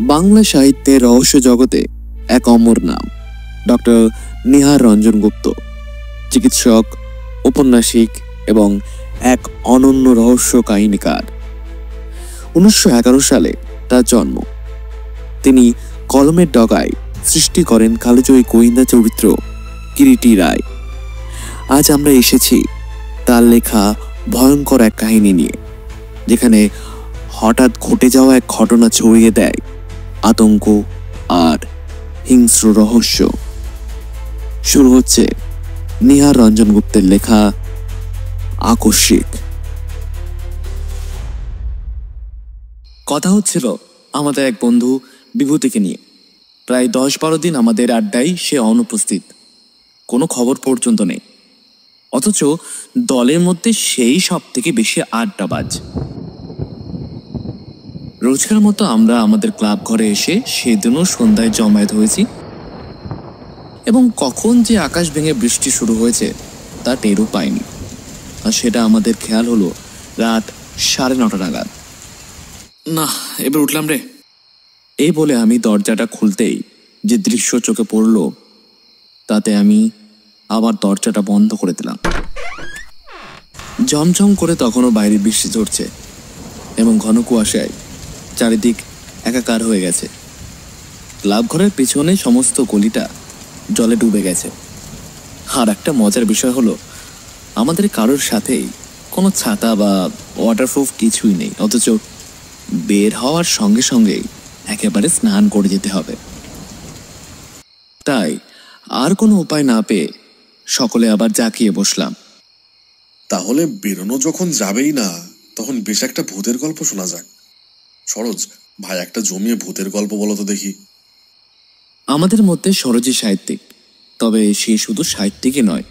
বাংলা সাহিত্যের রহস্য জগতে এক অমর নাম ডক্টর নিহার রঞ্জন গুপ্ত। চিকিৎসক, ঔপন্যাসিক এবং এক অনন্য রহস্য কাহিনীকার। 1911 সালে তার জন্ম। তিনি কলমের ডগায় সৃষ্টি করেন কালজয়ী গোয়েন্দা চরিত্র কিরিটি রায়। আজ আমরা এসেছি তার লেখা ভয়ঙ্কর এক কাহিনী নিয়ে, যেখানে হঠাৎ ঘটে যাওয়া এক ঘটনা ছড়িয়ে দেয় আতঙ্ক আর হিংস্র রহস্য। শুরু হচ্ছে নিহার রঞ্জন গুপ্তের লেখা আকস্মিক। কথা হচ্ছিল আমাদের এক বন্ধু বিভূতিকে নিয়ে। প্রায় 10-12 দিন আমাদের আড্ডায় সে অনুপস্থিত, কোনো খবর পর্যন্ত নেই। অথচ দলের মধ্যে সেই সব থেকে বেশি আড্ডাবাজ। রোজকার মতো আমরা আমাদের ক্লাব ঘরে এসে সেদিনও সন্ধ্যায় জমায়েত হয়েছি, এবং কখন যে আকাশ ভেঙে বৃষ্টি শুরু হয়েছে তা টেরও পাইনি। আর সেটা আমাদের খেয়াল হলো রাত 9:30 নাগাদ। না, এবার উঠলাম রে, এই বলে আমি দরজাটা খুলতেই যে দৃশ্য চোখে পড়ল, তাতে আমি আবার দরজাটা বন্ধ করে দিলাম। ঝমঝম করে তখনও বাইরে বৃষ্টি ঝরছে এবং ঘন কুয়াশায় চারিদিক একাকার হয়ে গেছে। ক্লাব ঘরের পিছনে সমস্ত গলিটা জলে ডুবে গেছে। আর একটা মজার বিষয় হলো, আমাদের কারোর সাথেই কোনো ছাতা বা ওয়াটারপ্রুফ কিছুই নেই, অথচ বের হওয়ার সঙ্গে সঙ্গেই একেবারে স্নান করে যেতে হবে। তাই আর কোনো উপায় না পেয়ে সকলে আবার জাঁকিয়ে বসলাম। তাহলে বেরোনো যখন যাবেই না, তখন বেশ একটা ভূতের গল্প শোনা যাক। সরোজ ভাই, একটা জমিয়ে ভূতের গল্প বলো তো দেখি। আমাদের মধ্যে সরোজই সাহিত্যিক, তবে সে শুধু সাহিত্যিকই নয়,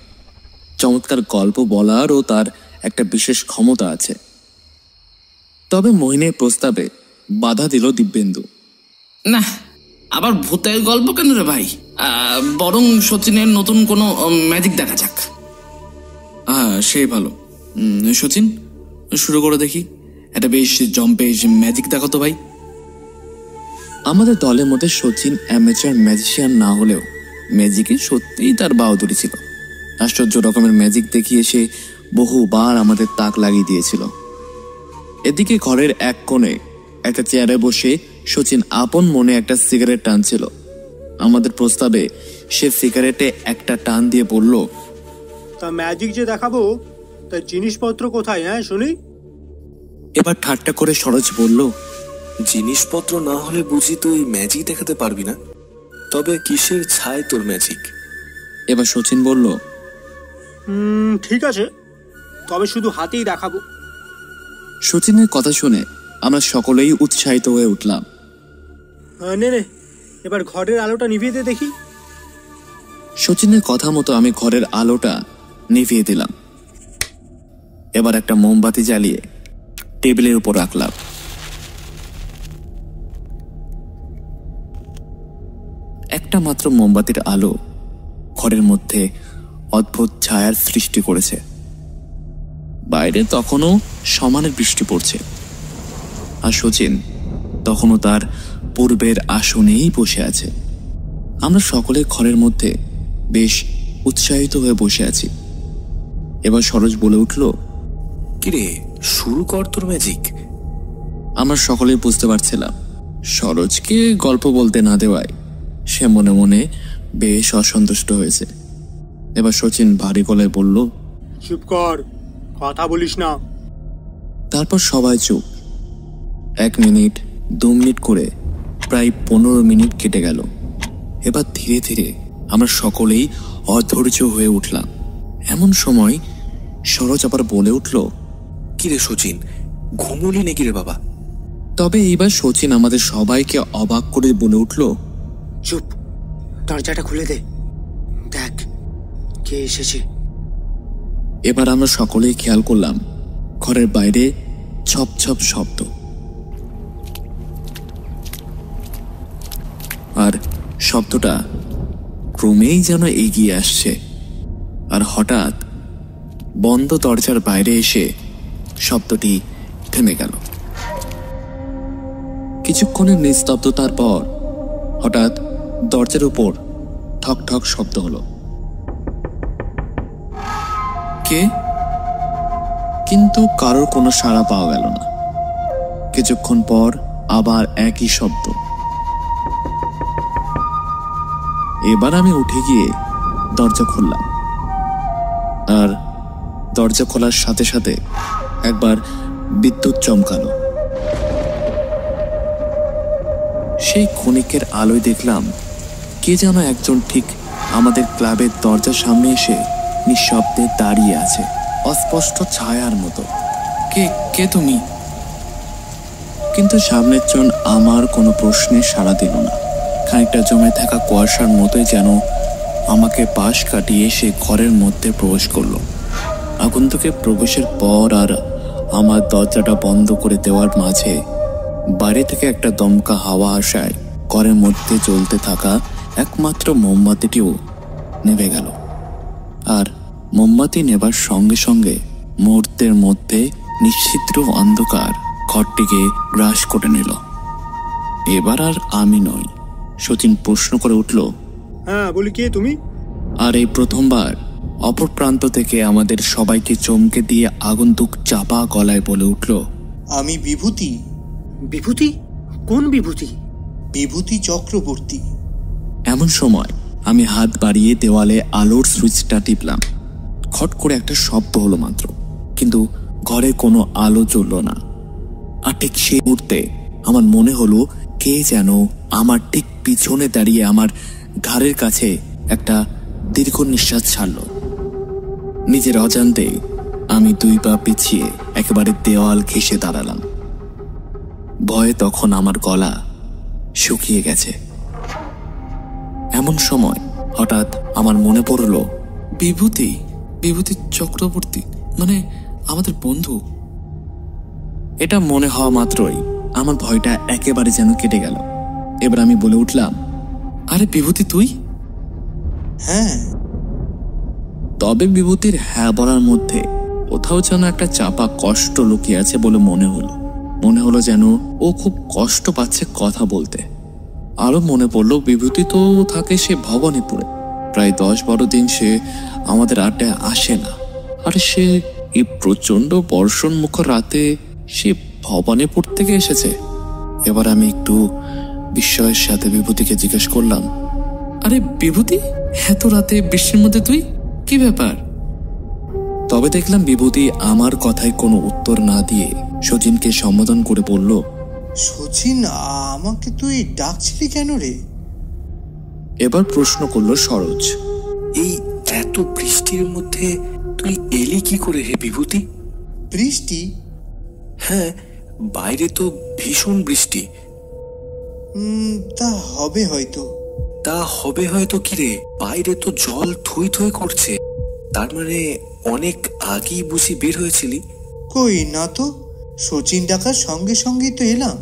চমৎকার গল্প বলারও তার একটা বিশেষ ক্ষমতা আছে। তবে মহিনের প্রস্তাবে বাধা দিল দিব্যেন্দু। না, আবার ভূতের গল্প কেন রে ভাই? বরং সচিনের নতুন কোনো ম্যাজিক দেখা যাক। হ্যাঁ, সেই ভালো। সচিন, শুরু করে দেখি, একটা বেশ জম্পেশ ম্যাজিক দেখাতো ভাই। আমাদের দলের মধ্যে সচিন অ্যামেচার ম্যাজিশিয়ান না হলেও ম্যাজিকে সত্যিই তার বাহাদুরি ছিল। আশ্চর্য রকমের ম্যাজিক দেখিয়ে সে বহুবার আমাদের তাক লাগিয়ে দিয়েছিল। এদিকে ঘরের এক কোণে একটা চেয়ারে বসে সচিন আপন মনে একটা সিগারেট টানছিল। আমাদের প্রস্তাবে সে সিগারেটে একটা টান দিয়ে বলল, তা ম্যাজিক যে দেখাবো, তার জিনিসপত্র কোথায়? হ্যাঁ, শুনি। এবার ঠাট্টা করে সরোজ বলল, জিনিসপত্র না হলে বুঝি তুই ম্যাজিক দেখাতে পারবি না? তবে কিসের ছাই তোর ম্যাজিক? এবার সচিন বলল, ঠিক আছে, তবে শুধু হাতেই দেখাবো। সচিনের কথা শুনে আমরা সকলেই উৎসাহিত হয়ে উঠলাম। নে, এবার ঘরের আলোটা নিভিয়ে দে দেখি। সচিনের কথা মতো আমি ঘরের আলোটা নিভিয়ে দিলাম। এবার একটা মোমবাতি জ্বালিয়ে টেবিলের উপর রাখলাম। একটা মাত্র মোমবাতির আলো ঘরের মধ্যে অদ্ভুত ছায়ার সৃষ্টি করেছে। বাইরে তখনও সমানের বৃষ্টি পড়ছে, আর সচিন তখনও তার পূর্বের আসনেই বসে আছে। আমরা সকলে ঘরের মধ্যে বেশ উৎসাহিত হয়ে বসে আছি। এবার সরোজ বলে উঠল, কিরে, শুরু কর তোর ম্যাজিক। আমরা সকলেই বুঝতে পারছিলাম সরোজকে গল্প বলতে না দেওয়ায় সে মনে মনে বেশ অসন্তুষ্ট হয়েছে। এবার সচিন ভারী গলায় বলল, চুপ কর, কথা বলিস না। তারপর সবাই চুপ। 1 মিনিট, 2 মিনিট করে প্রায় 15 মিনিট কেটে গেল। এবার ধীরে ধীরে আমরা সকলেই অধৈর্য হয়ে উঠলাম। এমন সময় সরোজ আবার বলে উঠল, কিরে সচিন, ঘুমুলি নাকি রে বাবা? তবে এইবার সচিন আমাদের সবাইকে অবাক করে বলে উঠল, চুপ, দরজাটা খুলে দে, দেখ কে এসেছে। এবার আমরা সকলেই খেয়াল করলাম ঘরের বাইরে ছপ ছপ শব্দ, আর শব্দটা ক্রমেই যেন এগিয়ে আসছে। আর হঠাৎ বন্ধ দরজার বাইরে এসে শব্দটি থেমে গেল। কিছুক্ষণের নিস্তব্ধতার পর হঠাৎ দরজার উপর ঠক ঠক শব্দ হলো। কে? কিন্তু কারোর কোনো সাড়া পাওয়া গেল না। কিছুক্ষণ পর আবার একই শব্দ। এবার আমি উঠে গিয়ে দরজা খুললাম, আর দরজা খোলার সাথে সাথে একবার বিদ্যুৎ চমকালো। সেই ক্ষণিকের আলোয় দেখলাম কে যেন একজন ঠিক আমাদের ক্লাবের দরজার সামনে এসে নিঃশব্দে দাঁড়িয়ে আছে, অস্পষ্ট ছায়ার মতো। কে কে তুমি? কিন্তু সামনের জন আমার কোনো প্রশ্নে সাড়া দিল না। খানিকটা জমে থাকা কুয়াশার মতোই যেন আমাকে পাশ কাটিয়ে সে ঘরের মধ্যে প্রবেশ করলো। আগন্তুকের প্রবেশের পর আর আমার দরজাটা বন্ধ করে দেওয়ার মাঝে বাইরে থেকে একটা দমকা হাওয়া আসায় ঘরের মধ্যে জ্বলতে থাকা একমাত্র মোমবাতিটিও নেভে গেল। আর মোমবাতি নেবার সঙ্গে সঙ্গে মুহূর্তের মধ্যে নিশ্চিদ্র অন্ধকার ঘরটিকে গ্রাস করে নিল। এবার আর আমি নই। শচীন প্রশ্ন করে উঠল, হ্যাঁ বলি, কে তুমি? আর এই প্রথমবার অপর প্রান্ত থেকে আমাদের সবাইকে চমকে দিয়ে আগন্তুক চাপা গলায় বলে উঠল, আমি বিভূতি। বিভূতি? কোন বিভূতি? বিভূতি চক্রবর্তী। এমন সময় আমি হাত বাড়িয়ে দেওয়ালে আলোর সুইচটা টিপলাম। খট করে একটা শব্দ হলো মাত্র, কিন্তু ঘরে কোনো আলো জ্বলল না। আর ঠিক সেই মুহূর্তে আমার মনে হলো কে যেন আমার ঠিক পিছনে দাঁড়িয়ে আমার ঘাড়ের কাছে একটা দীর্ঘ নিঃশ্বাস ছাড়ল। নিজের অজান্তে আমি 2 পা পিছিয়ে একেবারে দেওয়াল ঘেঁষে দাঁড়ালাম। ভয়ে তখন আমার গলা শুকিয়ে গেছে। এমন সময় হঠাৎ আমার মনে পড়ল, বিভূতি? বিভূতি চক্রবর্তী মানে আমাদের বন্ধু। এটা মনে হওয়া মাত্রই আমার ভয়টা একেবারে যেন কেটে গেল। এবার আমি বলে উঠলাম, আরে বিভূতি তুই? হ্যাঁ। তবে বিভূতির হ্যাঁ বলার মধ্যে কোথাও যেন একটা চাপা কষ্ট লুকিয়ে আছে বলে মনে হলো যেন ও খুব কষ্ট পাচ্ছে কথা বলতে। আরো মনে পড়লো বিভূতি তো থাকে সে ভবানীপুরে। প্রায় 10-12 দিন সে আমাদের আড্ডায় আসে না। আর সে এই প্রচন্ড বর্ষণ মুখর রাতে সে ভবানীপুর থেকে এসেছে। এবার আমি একটু বিস্ময়ের সাথে বিভূতিকে জিজ্ঞেস করলাম, আরে বিভূতি, এত রাতে বৃষ্টির মধ্যে তুই? কি ব্যাপার? তবে দেখলাম বিভূতি আমার কথায় কোনো উত্তর না দিয়ে শচীনকে সম্বোধন করে বলল, শচীন, আমাকে তুই ডাকছিলি কেন রে? এবার প্রশ্ন করলো সরোজ, এই এত বৃষ্টির মধ্যে তুই এলি কি করে হে বিভূতি? বৃষ্টি? হ্যাঁ, বাইরে তো ভীষণ বৃষ্টি। তা হবে হয়তো। তা হবে হয়তো কি রে? বাইরে তো জল থই থই করছে। তার মানে অনেক আগেই বুঝি বের হয়েছিলি? কই না তো, শচীন ডাকার সঙ্গে সঙ্গেই তো এলাম।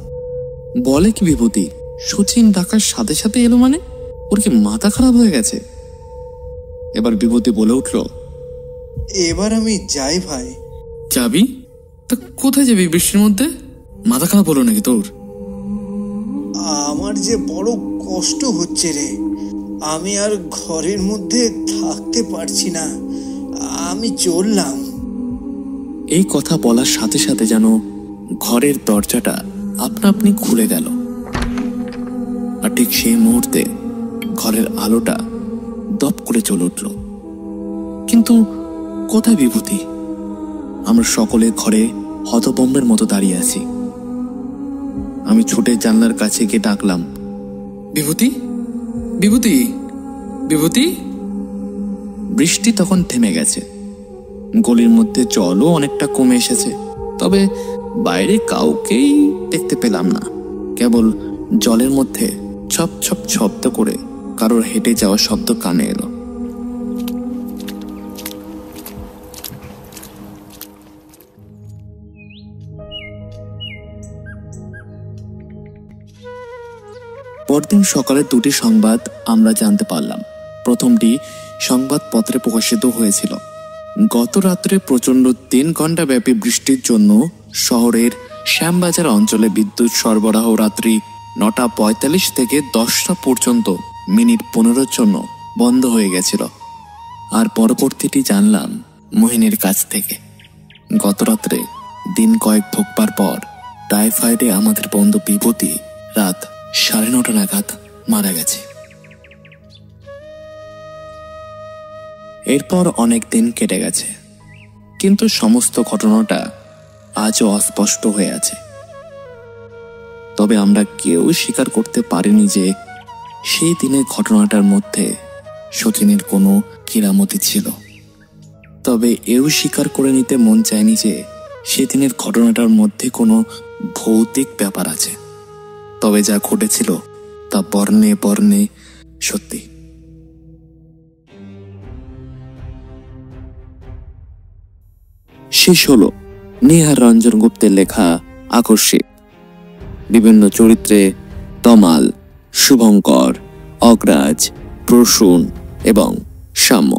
বলে কি বিভূতি? শচীন ডাকার সাথে সাথে এলো মানে? ওর কি মাথা খারাপ হয়ে গেছে? এবার বিভূতি বলে উঠল, এবার আমি যাই ভাই। যাবি? তা কোথায় যাবি বৃষ্টির মধ্যে? মাথা খারাপ হলো নাকি তোর? আমার যে বড় কষ্ট হচ্ছে রে, আমি আর ঘরের মধ্যে থাকতে পারছি না, আমি চললাম। এই কথা বলার সাথে সাথে যেন ঘরের দরজাটা আপনা আপনি খুলে গেল। আর ঠিক সেই মুহূর্তে ঘরের আলোটা দপ করে জ্বলে উঠল। কিন্তু কোথায় বিভূতি? আমরা সকলে ঘরে হতভম্বের মতো দাঁড়িয়ে আছি। আমি ছুটে জানলার কাছে গিয়ে ডাকলাম, বিভূতি, বিভূতি, বিভূতি। বৃষ্টি তখন থেমে গেছে। গলির মধ্যে জলও অনেকটা কমে এসেছে। তবে বাইরে কাউকেই দেখতে পেলাম না। কেবল জলের মধ্যে ছপ ছপ শব্দ করে কারোর হেঁটে যাওয়া শব্দ কানে এলো। পরদিন সকালে 2টি সংবাদ আমরা জানতে পারলাম। প্রথমটি সংবাদপত্রে প্রকাশিত হয়েছিল। গত রাত্রে প্রচণ্ড 3 ঘন্টা ব্যাপী বৃষ্টির জন্য শহরের শ্যামবাজার অঞ্চলে বিদ্যুৎ সরবরাহ রাত্রি 9:45 থেকে 10টা পর্যন্ত মিনিট 15 জন্য বন্ধ হয়ে গেছিল। আর পরবর্তীটি জানলাম মোহিনীর কাছ থেকে। গত রাত্রে দিন কয়েক ভোগবার পর টাইফয়েডে আমাদের বন্ধু বিভূতি রাত 9:30 নাগাদ মারা গেছে। এরপর অনেক দিন কেটে গেছে, কিন্তু সমস্ত ঘটনাটা আজও অস্পষ্ট হয়ে আছে। তবে আমরা কেউ স্বীকার করতে পারিনি যে সেই দিনের ঘটনাটার মধ্যে সতীনের কোনো কিরামতি ছিল। তবে এও স্বীকার করে নিতে মন চায়নি যে সেদিনের ঘটনাটার মধ্যে কোনো ভৌতিক ব্যাপার আছে। তবে যা ঘটেছিল তা বর্ণে বর্ণে সত্যি। শেষ হলো নিহার রঞ্জন গুপ্তের লেখা আকস্মিক। বিভিন্ন চরিত্রে তমাল, শুভঙ্কর, অগ্রাজ, প্রসূন এবং সাম্য।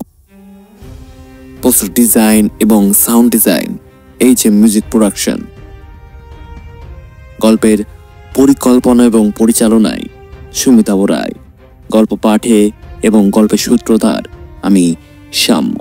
পোস্টার ডিজাইন এবং সাউন্ড ডিজাইন মিউজিক প্রোডাকশন। গল্পের পরিকল্পনা এবং পরিচালনায় সুমিতা রায়। গল্প পাঠে এবং গল্পের সূত্রধার আমি সাম্য।